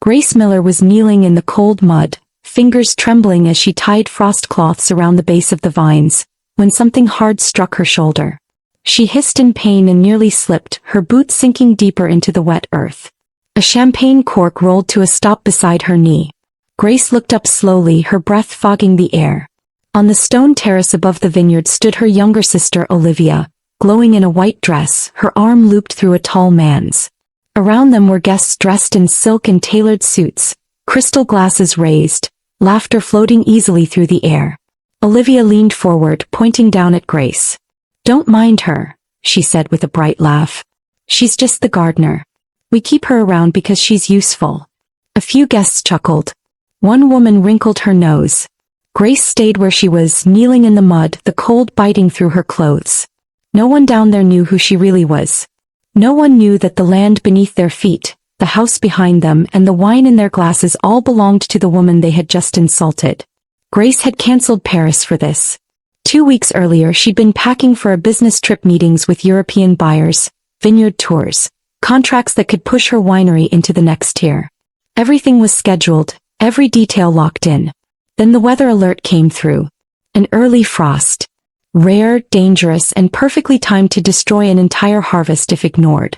Grace Miller was kneeling in the cold mud, fingers trembling as she tied frost cloths around the base of the vines, when something hard struck her shoulder. She hissed in pain and nearly slipped, her boot sinking deeper into the wet earth. A champagne cork rolled to a stop beside her knee. Grace looked up slowly, her breath fogging the air. On the stone terrace above the vineyard stood her younger sister Olivia, glowing in a white dress, her arm looped through a tall man's. Around them were guests dressed in silk and tailored suits, crystal glasses raised, laughter floating easily through the air. Olivia leaned forward, pointing down at Grace. "Don't mind her," she said with a bright laugh. "She's just the gardener. We keep her around because she's useful." A few guests chuckled. One woman wrinkled her nose. Grace stayed where she was, kneeling in the mud, the cold biting through her clothes. No one down there knew who she really was. No one knew that the land beneath their feet, the house behind them, and the wine in their glasses all belonged to the woman they had just insulted. Grace had cancelled Paris for this. 2 weeks earlier she'd been packing for a business trip, meetings with European buyers, vineyard tours, contracts that could push her winery into the next tier. Everything was scheduled, every detail locked in. Then the weather alert came through. An early frost. Rare, dangerous, and perfectly timed to destroy an entire harvest if ignored.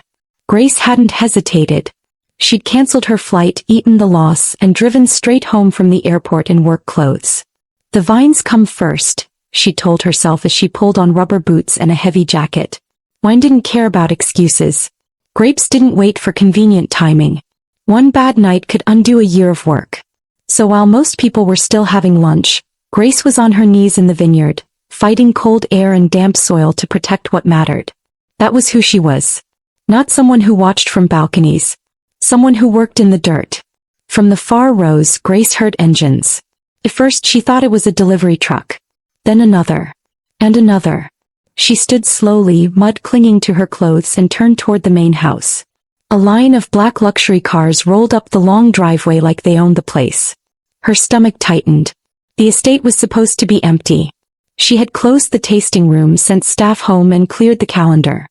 Grace hadn't hesitated. She'd cancelled her flight, eaten the loss, and driven straight home from the airport in work clothes. The vines come first, she told herself as she pulled on rubber boots and a heavy jacket. Wine didn't care about excuses. Grapes didn't wait for convenient timing. One bad night could undo a year of work. So while most people were still having lunch, Grace was on her knees in the vineyard, fighting cold air and damp soil to protect what mattered. That was who she was. Not someone who watched from balconies. Someone who worked in the dirt. From the far rows, Grace heard engines. At first she thought it was a delivery truck. Then another. And another. She stood slowly, mud clinging to her clothes, and turned toward the main house. A line of black luxury cars rolled up the long driveway like they owned the place. Her stomach tightened. The estate was supposed to be empty. She had closed the tasting room, sent staff home, and cleared the calendar.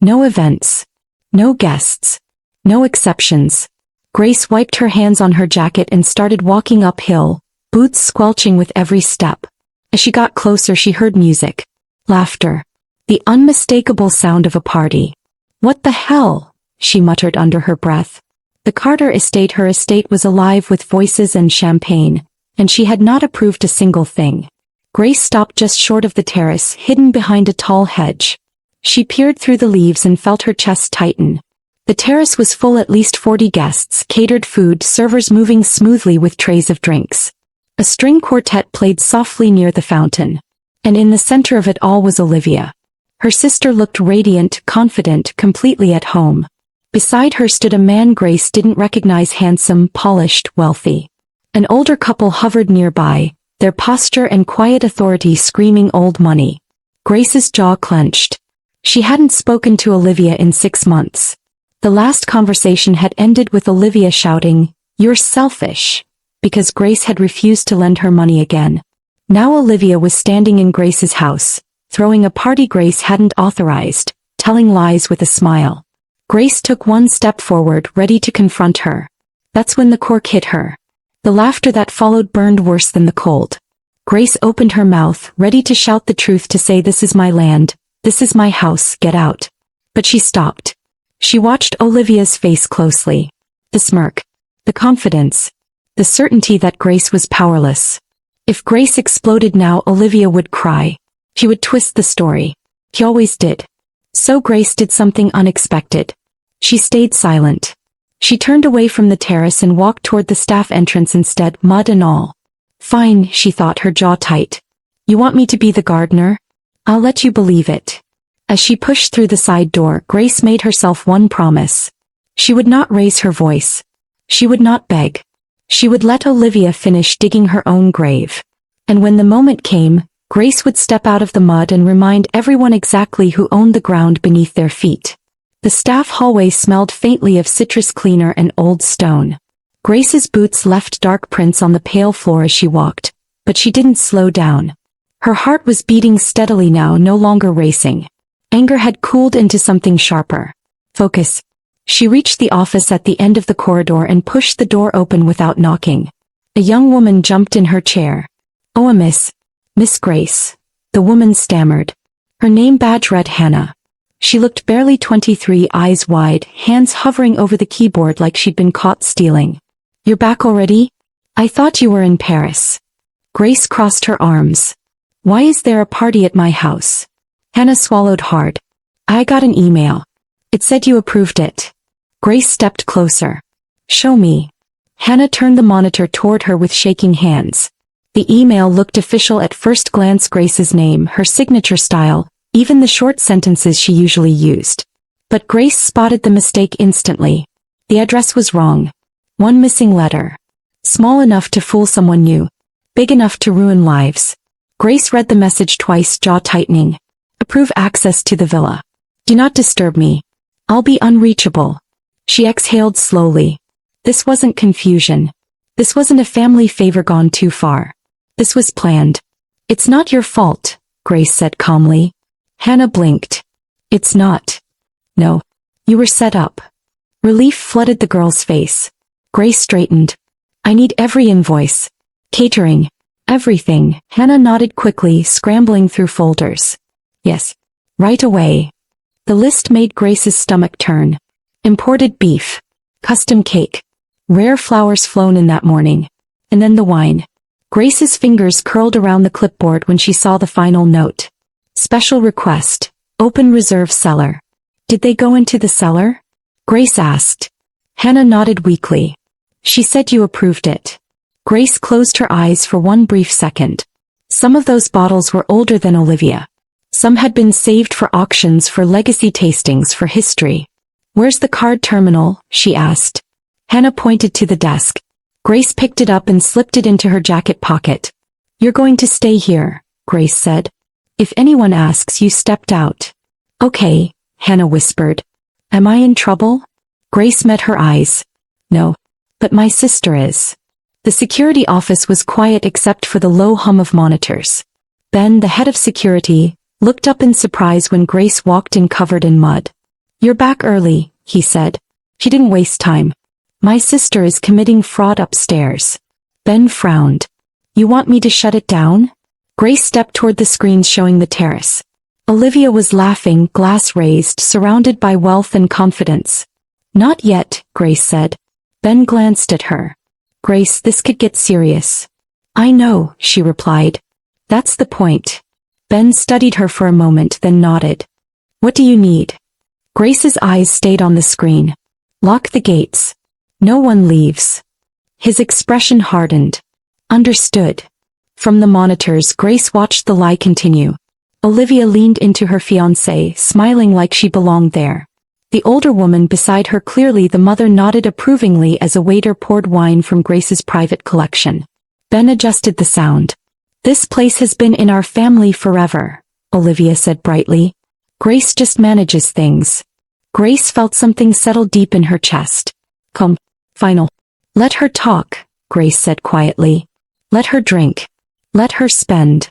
No events. No guests. No exceptions. Grace wiped her hands on her jacket and started walking uphill, boots squelching with every step. As she got closer she heard music. Laughter. The unmistakable sound of a party. "What the hell?" she muttered under her breath. The Carter estate, her estate, was alive with voices and champagne, and she had not approved a single thing. Grace stopped just short of the terrace, hidden behind a tall hedge. She peered through the leaves and felt her chest tighten. The terrace was full, at least 40 guests, catered food, servers moving smoothly with trays of drinks. A string quartet played softly near the fountain. And in the center of it all was Olivia. Her sister looked radiant, confident, completely at home. Beside her stood a man Grace didn't recognize, handsome, polished, wealthy. An older couple hovered nearby, their posture and quiet authority screaming old money. Grace's jaw clenched. She hadn't spoken to Olivia in 6 months. The last conversation had ended with Olivia shouting, "You're selfish," because Grace had refused to lend her money again. Now Olivia was standing in Grace's house, throwing a party Grace hadn't authorized, telling lies with a smile. Grace took one step forward, ready to confront her. That's when the cork hit her. The laughter that followed burned worse than the cold. Grace opened her mouth, ready to shout the truth, to say, "This is my land, this is my house, get out." But she stopped. She watched Olivia's face closely. The smirk. The confidence. The certainty that Grace was powerless. If Grace exploded now, Olivia would cry. He would twist the story. He always did. So Grace did something unexpected. She stayed silent. She turned away from the terrace and walked toward the staff entrance instead, mud and all. "Fine," she thought, her jaw tight. "You want me to be the gardener? I'll let you believe it." As she pushed through the side door, Grace made herself one promise. She would not raise her voice. She would not beg. She would let Olivia finish digging her own grave. And when the moment came, Grace would step out of the mud and remind everyone exactly who owned the ground beneath their feet. The staff hallway smelled faintly of citrus cleaner and old stone. Grace's boots left dark prints on the pale floor as she walked, but she didn't slow down. Her heart was beating steadily now, no longer racing. Anger had cooled into something sharper. Focus. She reached the office at the end of the corridor and pushed the door open without knocking. A young woman jumped in her chair. "Oh, Miss Grace," the woman stammered. Her name badge read Hannah. She looked barely 23, eyes wide, hands hovering over the keyboard like she'd been caught stealing. "You're back already? I thought you were in Paris." Grace crossed her arms. "Why is there a party at my house?" Hannah swallowed hard. "I got an email. It said you approved it." Grace stepped closer. "Show me." Hannah turned the monitor toward her with shaking hands. The email looked official at first glance. Grace's name, her signature style, even the short sentences she usually used. But Grace spotted the mistake instantly. The address was wrong. One missing letter. Small enough to fool someone new. Big enough to ruin lives. Grace read the message twice, jaw tightening. "Approve access to the villa. Do not disturb me. I'll be unreachable." She exhaled slowly. This wasn't confusion. This wasn't a family favor gone too far. This was planned. "It's not your fault," Grace said calmly. Hannah blinked. "It's not." "No. You were set up." Relief flooded the girl's face. Grace straightened. "I need every invoice. Catering. Everything." Hannah nodded quickly, scrambling through folders. "Yes. Right away." The list made Grace's stomach turn. Imported beef. Custom cake. Rare flowers flown in that morning. And then the wine. Grace's fingers curled around the clipboard when she saw the final note. "Special request. Open reserve cellar." "Did they go into the cellar?" Grace asked. Hannah nodded weakly. "She said you approved it." Grace closed her eyes for one brief second. Some of those bottles were older than Olivia. Some had been saved for auctions, for legacy tastings, for history. "Where's the card terminal?" she asked. Hannah pointed to the desk. Grace picked it up and slipped it into her jacket pocket. "You're going to stay here," Grace said. "If anyone asks, you stepped out." "Okay," Hannah whispered. "Am I in trouble?" Grace met her eyes. "No. But my sister is." The security office was quiet except for the low hum of monitors. Ben, the head of security, looked up in surprise when Grace walked in covered in mud. "You're back early," he said. She didn't waste time. "My sister is committing fraud upstairs." Ben frowned. "You want me to shut it down?" Grace stepped toward the screens showing the terrace. Olivia was laughing, glass raised, surrounded by wealth and confidence. "Not yet," Grace said. Ben glanced at her. "Grace, this could get serious." "I know," she replied. "That's the point." Ben studied her for a moment, then nodded. "What do you need?" Grace's eyes stayed on the screen. "Lock the gates. No one leaves." His expression hardened. "Understood." From the monitors, Grace watched the lie continue. Olivia leaned into her fiancé, smiling like she belonged there. The older woman beside her, clearly the mother, nodded approvingly as a waiter poured wine from Grace's private collection. Ben adjusted the sound. "This place has been in our family forever," Olivia said brightly. "Grace just manages things." Grace felt something settle deep in her chest. "Come, final." "Let her talk," Grace said quietly. "Let her drink. Let her spend."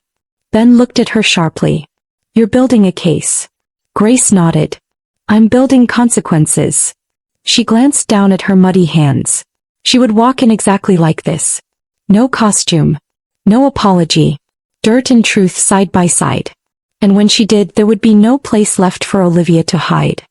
Ben looked at her sharply. "You're building a case." Grace nodded. "I'm building consequences." She glanced down at her muddy hands. She would walk in exactly like this. No costume. No apology. Dirt and truth side by side. And when she did, there would be no place left for Olivia to hide.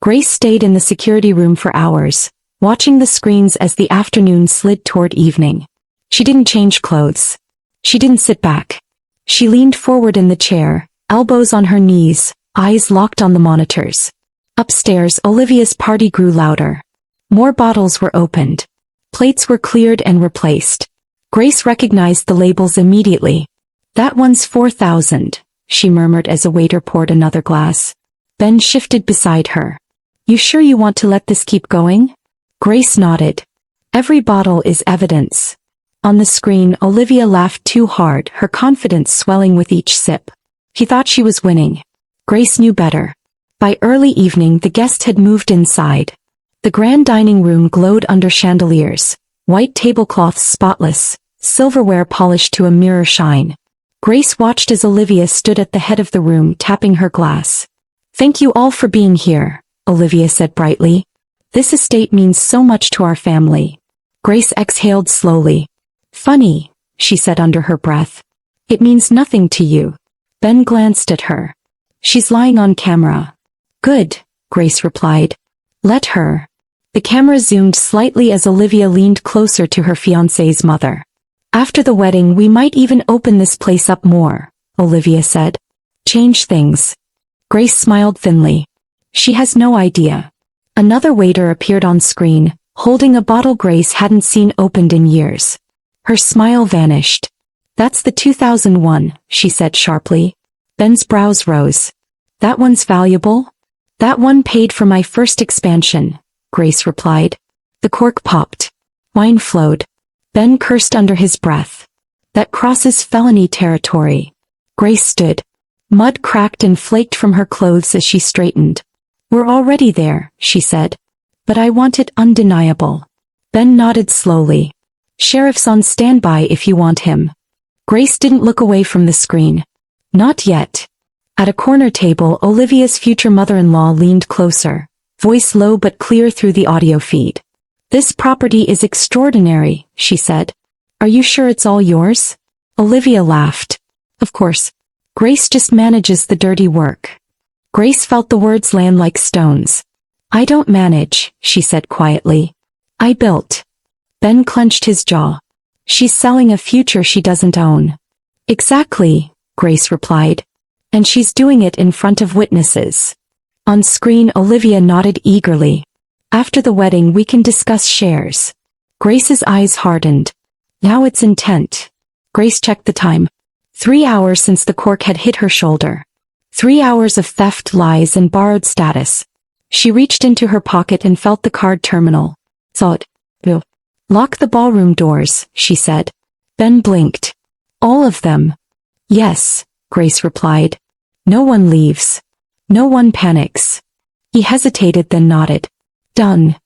Grace stayed in the security room for hours, watching the screens as the afternoon slid toward evening. She didn't change clothes. She didn't sit back. She leaned forward in the chair, elbows on her knees, eyes locked on the monitors. Upstairs, Olivia's party grew louder. More bottles were opened. Plates were cleared and replaced. Grace recognized the labels immediately. "That one's 4,000, she murmured as a waiter poured another glass. Ben shifted beside her. "You sure you want to let this keep going?" Grace nodded. "Every bottle is evidence." On the screen, Olivia laughed too hard, her confidence swelling with each sip. She thought she was winning. Grace knew better. By early evening, the guests had moved inside. The grand dining room glowed under chandeliers, white tablecloths spotless, silverware polished to a mirror shine. Grace watched as Olivia stood at the head of the room, tapping her glass. "Thank you all for being here," Olivia said brightly. This estate means so much to our family. Grace exhaled slowly. Funny, she said under her breath. It means nothing to you. Ben glanced at her. She's lying on camera. Good, Grace replied. Let her. The camera zoomed slightly as Olivia leaned closer to her fiancé's mother. After the wedding we might even open this place up more, Olivia said. Change things. Grace smiled thinly. She has no idea. Another waiter appeared on screen, holding a bottle Grace hadn't seen opened in years. Her smile vanished. That's the 2001, she said sharply. Ben's brows rose. That one's valuable? That one paid for my first expansion, Grace replied. The cork popped. Wine flowed. Ben cursed under his breath. That crosses felony territory. Grace stood. Mud cracked and flaked from her clothes as she straightened. We're already there, she said. But I want it undeniable. Ben nodded slowly. Sheriff's on standby if you want him. Grace didn't look away from the screen. Not yet. At a corner table, Olivia's future mother-in-law leaned closer, voice low but clear through the audio feed. This property is extraordinary, she said. Are you sure it's all yours? Olivia laughed. Of course. Grace just manages the dirty work. Grace felt the words land like stones. I don't manage, she said quietly. I built. Ben clenched his jaw. She's selling a future she doesn't own. Exactly, Grace replied. And she's doing it in front of witnesses. On screen Olivia nodded eagerly. After the wedding we can discuss shares. Grace's eyes hardened. Now it's intent. Grace checked the time. 3 hours since the cork had hit her shoulder. 3 hours of theft, lies and borrowed status. She reached into her pocket and felt the card terminal. Thought. Lock the ballroom doors, she said. Ben blinked. All of them. Yes, Grace replied. No one leaves. No one panics. He hesitated then nodded. Done.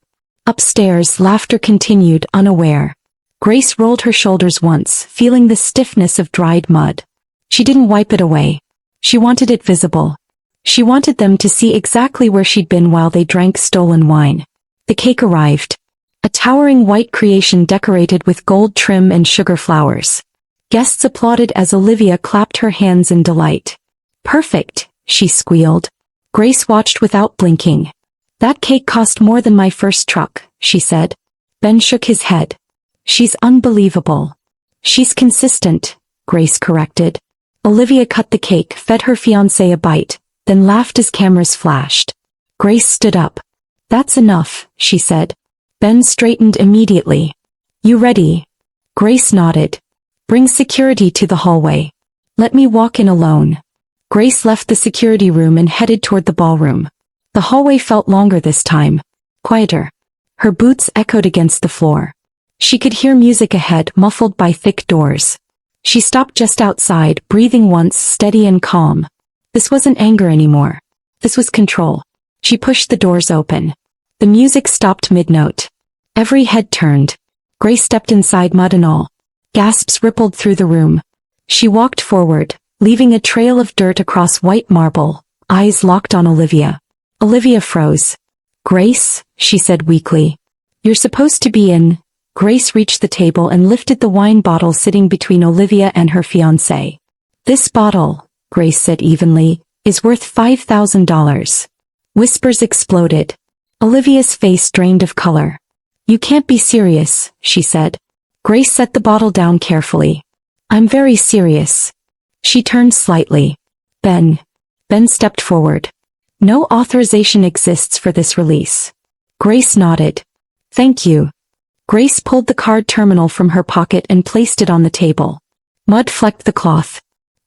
Upstairs laughter continued unaware. Grace rolled her shoulders once, feeling the stiffness of dried mud. She didn't wipe it away. She wanted it visible. She wanted them to see exactly where she'd been while they drank stolen wine. The cake arrived. A towering white creation decorated with gold trim and sugar flowers. Guests applauded as Olivia clapped her hands in delight. Perfect, she squealed. Grace watched without blinking. That cake cost more than my first truck, she said. Ben shook his head. She's unbelievable. She's consistent, Grace corrected. Olivia cut the cake, fed her fiancé a bite, then laughed as cameras flashed. Grace stood up. That's enough, she said. Ben straightened immediately. You ready? Grace nodded. Bring security to the hallway. Let me walk in alone. Grace left the security room and headed toward the ballroom. The hallway felt longer this time. Quieter. Her boots echoed against the floor. She could hear music ahead, muffled by thick doors. She stopped just outside, breathing once, steady and calm. This wasn't anger anymore. This was control. She pushed the doors open. The music stopped mid-note. Every head turned. Grace stepped inside, mud and all. Gasps rippled through the room. She walked forward, leaving a trail of dirt across white marble, eyes locked on Olivia. Olivia froze. Grace, she said weakly. You're supposed to be in. Grace reached the table and lifted the wine bottle sitting between Olivia and her fiancé. This bottle, Grace said evenly, is worth $5,000. Whispers exploded. Olivia's face drained of color. You can't be serious, she said. Grace set the bottle down carefully. I'm very serious. She turned slightly. Ben. Ben stepped forward. No authorization exists for this release. Grace nodded. Thank you. Grace pulled the card terminal from her pocket and placed it on the table. Mud flecked the cloth.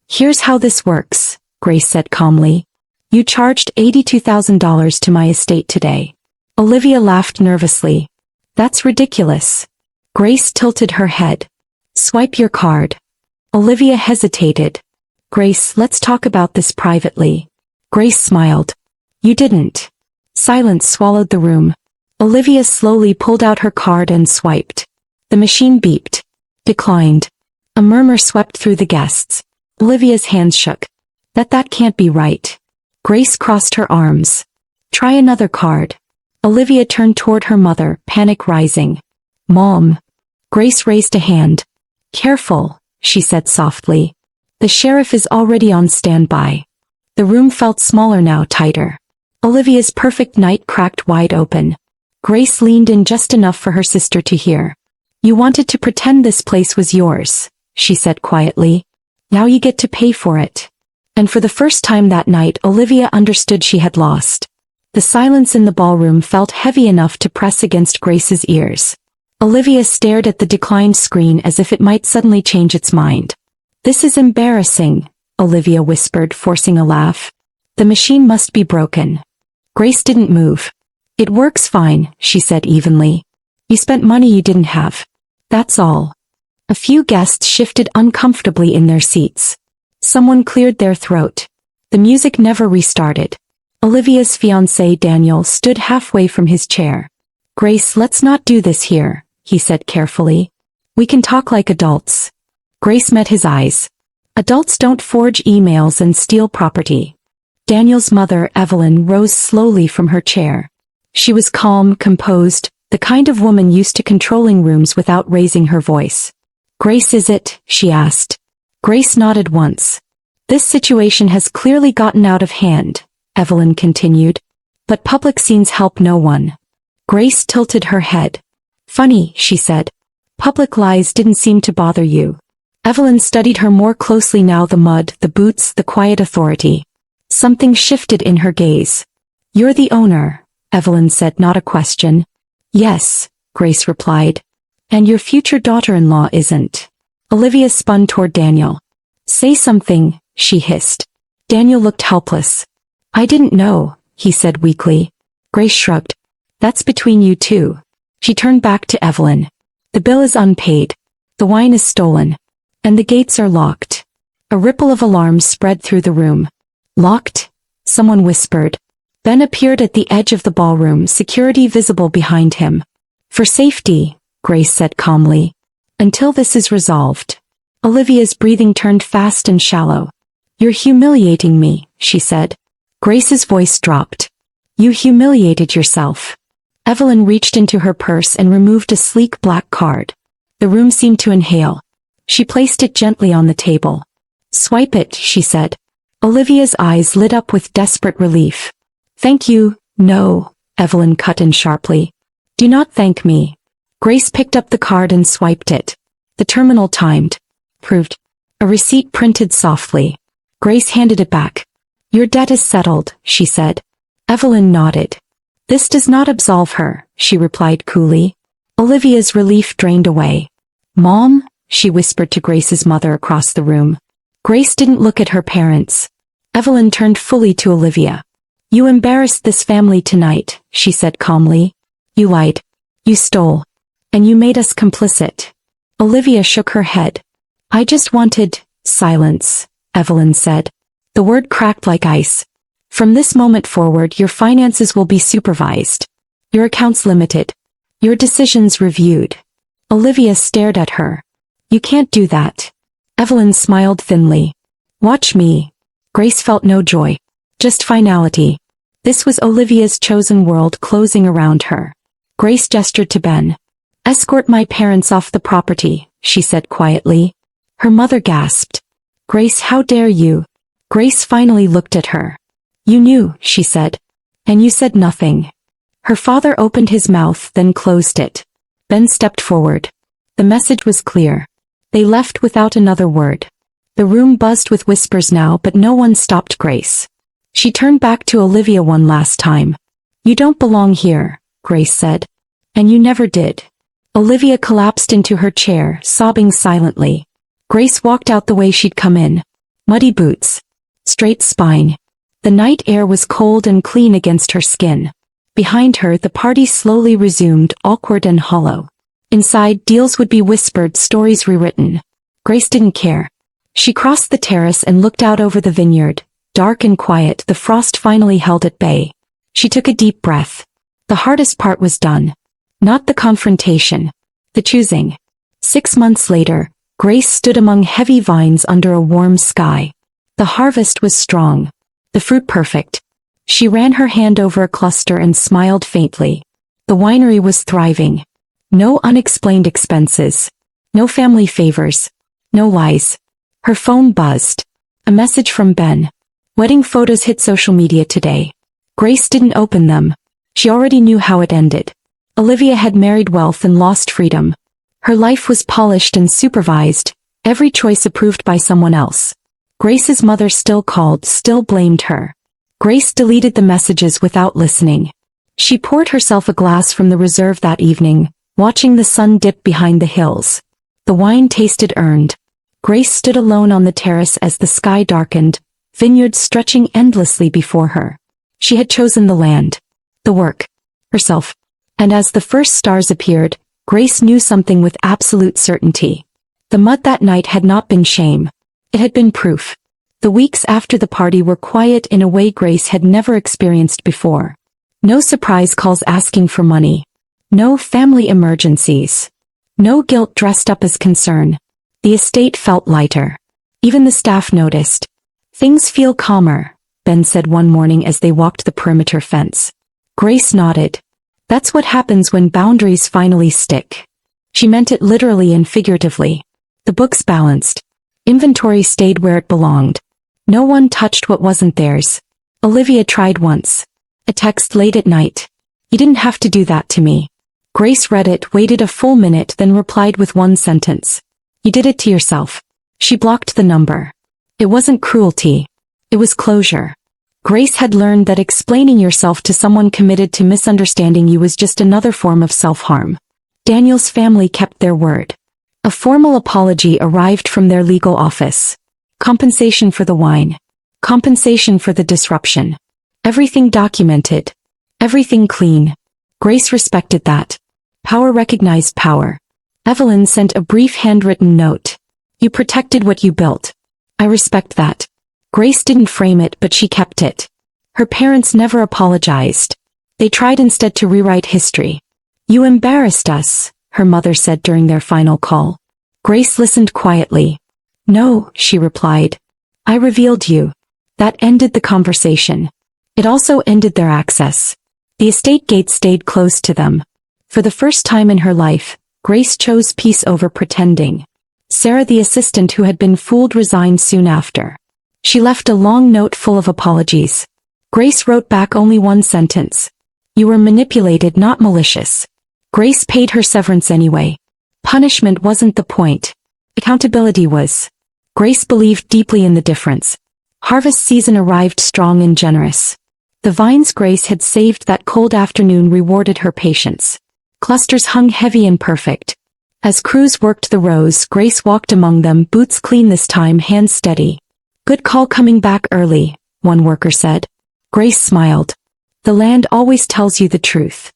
Here's how this works, Grace said calmly. You charged $82,000 to my estate today. Olivia laughed nervously. That's ridiculous. Grace tilted her head. Swipe your card. Olivia hesitated. Grace, let's talk about this privately. Grace smiled. You didn't. Silence swallowed the room. Olivia slowly pulled out her card and swiped. The machine beeped. Declined. A murmur swept through the guests. Olivia's hands shook. That can't be right. Grace crossed her arms. Try another card. Olivia turned toward her mother, panic rising. "Mom." Grace raised a hand. "Careful," she said softly. "The sheriff is already on standby." The room felt smaller now, tighter. Olivia's perfect night cracked wide open. Grace leaned in just enough for her sister to hear. "You wanted to pretend this place was yours," she said quietly. "Now you get to pay for it." And for the first time that night, Olivia understood she had lost. The silence in the ballroom felt heavy enough to press against Grace's ears. Olivia stared at the declined screen as if it might suddenly change its mind. "This is embarrassing," Olivia whispered, forcing a laugh. "The machine must be broken." Grace didn't move. "It works fine," she said evenly. "You spent money you didn't have. That's all." A few guests shifted uncomfortably in their seats. Someone cleared their throat. The music never restarted. Olivia's fiancé Daniel stood halfway from his chair. "Grace, let's not do this here," he said carefully. "We can talk like adults." Grace met his eyes. "Adults don't forge emails and steal property." Daniel's mother, Evelyn, rose slowly from her chair. She was calm, composed, the kind of woman used to controlling rooms without raising her voice. "Grace, is it?" she asked. Grace nodded once. "This situation has clearly gotten out of hand," Evelyn continued. "But public scenes help no one." Grace tilted her head. "Funny," she said. "Public lies didn't seem to bother you." Evelyn studied her more closely now, the mud, the boots, the quiet authority. Something shifted in her gaze. "You're the owner," Evelyn said, not a question. "Yes," Grace replied. "And your future daughter-in-law isn't." Olivia spun toward Daniel. "Say something," she hissed. Daniel looked helpless. "I didn't know," he said weakly. Grace shrugged. "That's between you two." She turned back to Evelyn. "The bill is unpaid. The wine is stolen. And the gates are locked." A ripple of alarm spread through the room. "Locked?" someone whispered. Ben appeared at the edge of the ballroom, security visible behind him. "For safety," Grace said calmly. "Until this is resolved." Olivia's breathing turned fast and shallow. "You're humiliating me," she said. Grace's voice dropped. "You humiliated yourself." Evelyn reached into her purse and removed a sleek black card. The room seemed to inhale. She placed it gently on the table. "Swipe it," she said. Olivia's eyes lit up with desperate relief. "Thank you." "No," Evelyn cut in sharply. "Do not thank me." Grace picked up the card and swiped it. The terminal timed. Proved. A receipt printed softly. Grace handed it back. "Your debt is settled," she said. Evelyn nodded. "This does not absolve her," she replied coolly. Olivia's relief drained away. "Mom?" she whispered to Grace's mother across the room. Grace didn't look at her parents. Evelyn turned fully to Olivia. "You embarrassed this family tonight," she said calmly. "You lied. You stole. And you made us complicit." Olivia shook her head. "I just wanted silence," Evelyn said. The word cracked like ice. "From this moment forward, your finances will be supervised. Your accounts limited. Your decisions reviewed." Olivia stared at her. "You can't do that." Evelyn smiled thinly. "Watch me." Grace felt no joy. Just finality. This was Olivia's chosen world closing around her. Grace gestured to Ben. "Escort my parents off the property," she said quietly. Her mother gasped. "Grace, how dare you?" Grace finally looked at her. "You knew," she said. "And you said nothing." Her father opened his mouth, then closed it. Ben stepped forward. The message was clear. They left without another word. The room buzzed with whispers now, but no one stopped Grace. She turned back to Olivia one last time. "You don't belong here," Grace said. "And you never did." Olivia collapsed into her chair, sobbing silently. Grace walked out the way she'd come in. Muddy boots. Straight spine. The night air was cold and clean against her skin. Behind her, the party slowly resumed, awkward and hollow. Inside, deals would be whispered, stories rewritten. Grace didn't care. She crossed the terrace and looked out over the vineyard. Dark and quiet, the frost finally held at bay. She took a deep breath. The hardest part was done. Not the confrontation. The choosing. 6 months later, Grace stood among heavy vines under a warm sky. The harvest was strong. The fruit perfect. She ran her hand over a cluster and smiled faintly. The winery was thriving. No unexplained expenses. No family favors. No lies. Her phone buzzed. A message from Ben. Wedding photos hit social media today. Grace didn't open them. She already knew how it ended. Olivia had married wealth and lost freedom. Her life was polished and supervised, every choice approved by someone else. Grace's mother still called, still blamed her. Grace deleted the messages without listening. She poured herself a glass from the reserve that evening, watching the sun dip behind the hills. The wine tasted earned. Grace stood alone on the terrace as the sky darkened, vineyards stretching endlessly before her. She had chosen the land, the work, herself. And as the first stars appeared, Grace knew something with absolute certainty. The mud that night had not been shame. It had been proof. The weeks after the party were quiet in a way Grace had never experienced before. No surprise calls asking for money. No family emergencies. No guilt dressed up as concern. The estate felt lighter. Even the staff noticed. "Things feel calmer," Ben said one morning as they walked the perimeter fence. Grace nodded. "That's what happens when boundaries finally stick." She meant it literally and figuratively. The books balanced. Inventory stayed where it belonged. No one touched what wasn't theirs. Olivia tried once. A text late at night. "You didn't have to do that to me." Grace read it, waited a full minute, then replied with one sentence. "You did it to yourself." She blocked the number. It wasn't cruelty. It was closure. Grace had learned that explaining yourself to someone committed to misunderstanding you was just another form of self-harm. Daniel's family kept their word. A formal apology arrived from their legal office. Compensation for the wine. Compensation for the disruption. Everything documented. Everything clean. Grace respected that. Power recognized power. Evelyn sent a brief handwritten note. "You protected what you built. I respect that." Grace didn't frame it, but she kept it. Her parents never apologized. They tried instead to rewrite history. "You embarrassed us," her mother said during their final call. Grace listened quietly. "No," she replied. "I revealed you." That ended the conversation. It also ended their access. The estate gate stayed closed to them. For the first time in her life, Grace chose peace over pretending. Sarah, the assistant who had been fooled, resigned soon after. She left a long note full of apologies. Grace wrote back only one sentence. "You were manipulated, not malicious." Grace paid her severance anyway. Punishment wasn't the point. Accountability was. Grace believed deeply in the difference. Harvest season arrived strong and generous. The vines Grace had saved that cold afternoon rewarded her patience. Clusters hung heavy and perfect. As crews worked the rows, Grace walked among them, boots clean this time, hands steady. "Good call coming back early," one worker said. Grace smiled. The land always tells you the truth.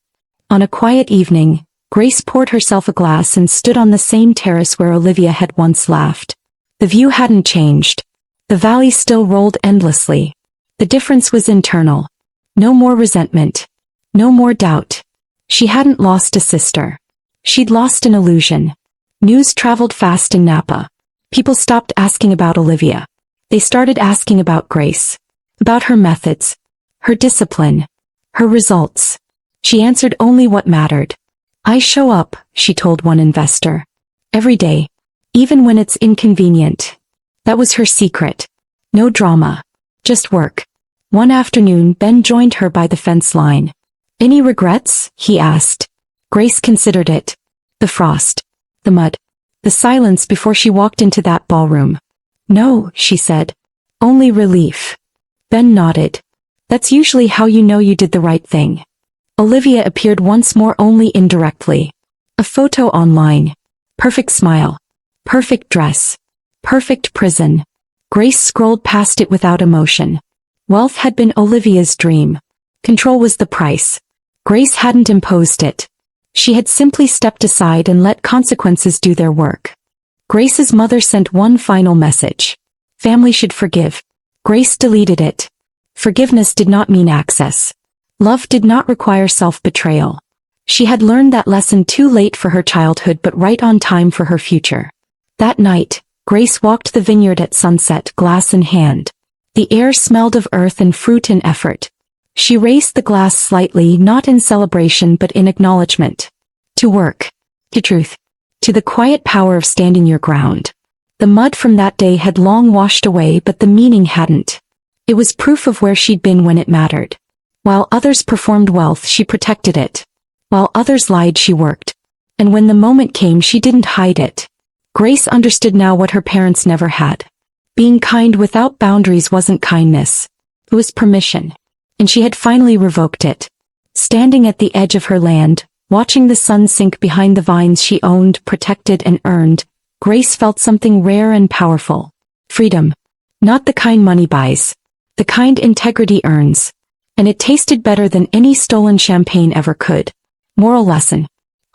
On a quiet evening, Grace poured herself a glass and stood on the same terrace where Olivia had once laughed. The view hadn't changed. The valley still rolled endlessly. The difference was internal. No more resentment. No more doubt. She hadn't lost a sister. She'd lost an illusion. News traveled fast in Napa. People stopped asking about Olivia. They started asking about Grace. About her methods. Her discipline. Her results. She answered only what mattered. "I show up," she told one investor. "Every day. Even when it's inconvenient." That was her secret. No drama. Just work. One afternoon, Ben joined her by the fence line. "Any regrets?" he asked. Grace considered it. The frost. The mud. The silence before she walked into that ballroom. "No," she said. "Only relief." Ben nodded. "That's usually how you know you did the right thing." Olivia appeared once more, only indirectly. A photo online. Perfect smile. Perfect dress. Perfect prison. Grace scrolled past it without emotion. Wealth had been Olivia's dream. Control was the price. Grace hadn't imposed it. She had simply stepped aside and let consequences do their work. Grace's mother sent one final message. Family should forgive. Grace deleted it. Forgiveness did not mean access. Love did not require self-betrayal. She had learned that lesson too late for her childhood, but right on time for her future. That night, Grace walked the vineyard at sunset, glass in hand. The air smelled of earth and fruit and effort. She raised the glass slightly, not in celebration but in acknowledgement. To work. To truth. To the quiet power of standing your ground. The mud from that day had long washed away, but the meaning hadn't. It was proof of where she'd been when it mattered. While others performed wealth, she protected it. While others lied, she worked. And when the moment came, she didn't hide it. Grace understood now what her parents never had. Being kind without boundaries wasn't kindness. It was permission. And she had finally revoked it. Standing at the edge of her land, watching the sun sink behind the vines she owned, protected and earned, Grace felt something rare and powerful. Freedom. Not the kind money buys. The kind integrity earns. And it tasted better than any stolen champagne ever could. Moral lesson.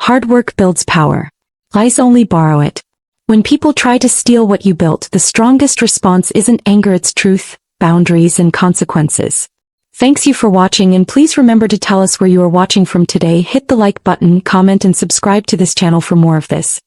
Hard work builds power. Lies only borrow it. When people try to steal what you built, the strongest response isn't anger, it's truth, boundaries, and consequences. Thanks you for watching, and please remember to tell us where you are watching from today. Hit the like button, comment, and subscribe to this channel for more of this.